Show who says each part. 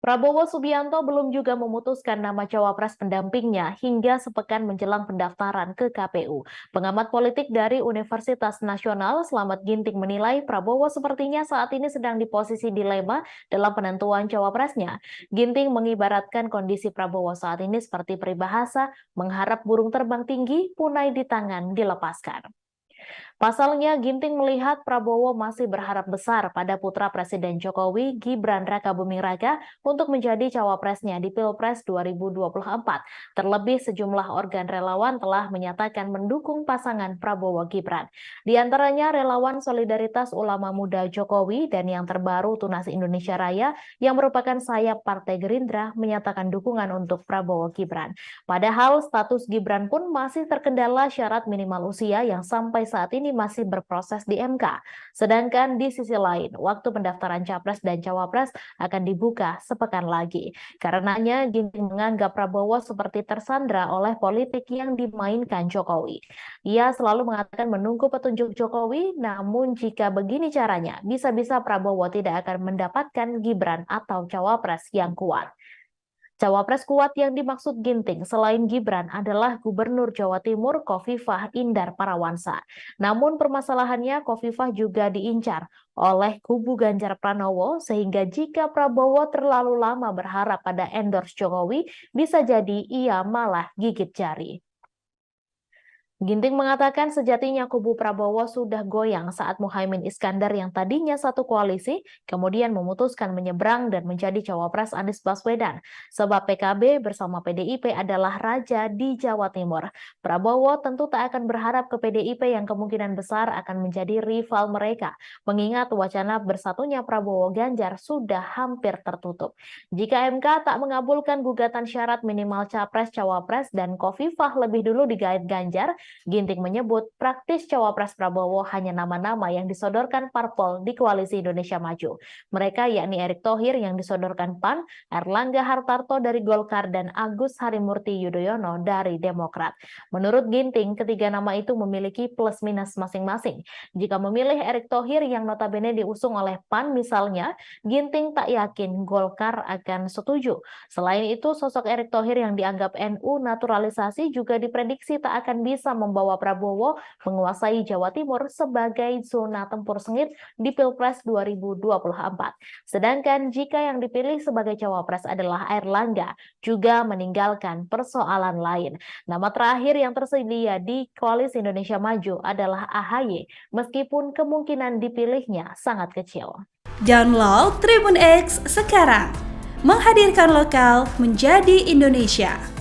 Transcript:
Speaker 1: Prabowo Subianto belum juga memutuskan nama cawapres pendampingnya hingga sepekan menjelang pendaftaran ke KPU. Pengamat politik dari Universitas Nasional Slamet Ginting menilai Prabowo sepertinya saat ini sedang di posisi dilema dalam penentuan cawapresnya. Ginting mengibaratkan kondisi Prabowo saat ini seperti peribahasa, mengharap burung terbang tinggi, punai di tangan dilepaskan. Pasalnya, Ginting melihat Prabowo masih berharap besar pada putra Presiden Jokowi, Gibran Rakabuming Raka, untuk menjadi cawapresnya di Pilpres 2024. Terlebih sejumlah organ relawan telah menyatakan mendukung pasangan Prabowo-Gibran. Di antaranya relawan Solidaritas Ulama Muda Jokowi dan yang terbaru Tunas Indonesia Raya yang merupakan sayap Partai Gerindra menyatakan dukungan untuk Prabowo-Gibran. Padahal status Gibran pun masih terkendala syarat minimal usia yang sampai saat ini masih berproses di MK. Sedangkan di sisi lain, waktu pendaftaran Capres dan Cawapres akan dibuka sepekan lagi. Karenanya Ginting menganggap Prabowo seperti tersandra oleh politik yang dimainkan Jokowi. Ia selalu mengatakan menunggu petunjuk Jokowi, namun jika begini caranya, bisa-bisa Prabowo tidak akan mendapatkan Gibran atau Cawapres yang kuat. Cawapres kuat yang dimaksud Ginting selain Gibran adalah Gubernur Jawa Timur Khofifah Indar Parawansa. Namun permasalahannya Khofifah juga diincar oleh kubu Ganjar Pranowo sehingga jika Prabowo terlalu lama berharap pada endorse Jokowi, bisa jadi ia malah gigit jari. Ginting mengatakan sejatinya kubu Prabowo sudah goyang saat Muhaimin Iskandar yang tadinya satu koalisi, kemudian memutuskan menyeberang dan menjadi cawapres Anies Baswedan. Sebab PKB bersama PDIP adalah raja di Jawa Timur. Prabowo tentu tak akan berharap ke PDIP yang kemungkinan besar akan menjadi rival mereka, mengingat wacana bersatunya Prabowo Ganjar sudah hampir tertutup. Jika MK tak mengabulkan gugatan syarat minimal capres-cawapres dan Khofifah lebih dulu digait Ganjar, Ginting menyebut praktis cawapres Prabowo hanya nama-nama yang disodorkan parpol di Koalisi Indonesia Maju. Mereka yakni Erick Thohir yang disodorkan PAN, Erlangga Hartarto dari Golkar, dan Agus Harimurti Yudhoyono dari Demokrat. Menurut Ginting, ketiga nama itu memiliki plus minus masing-masing. Jika memilih Erick Thohir yang notabene diusung oleh PAN misalnya, Ginting tak yakin Golkar akan setuju. Selain itu, sosok Erick Thohir yang dianggap NU naturalisasi juga diprediksi tak akan bisa membawa Prabowo menguasai Jawa Timur sebagai zona tempur sengit di Pilpres 2024. Sedangkan jika yang dipilih sebagai cawapres adalah Erlangga, juga meninggalkan persoalan lain. Nama terakhir yang tersedia di Koalisi Indonesia Maju adalah AHY, meskipun kemungkinan dipilihnya sangat kecil.
Speaker 2: Download Tribun X sekarang, menghadirkan lokal menjadi Indonesia.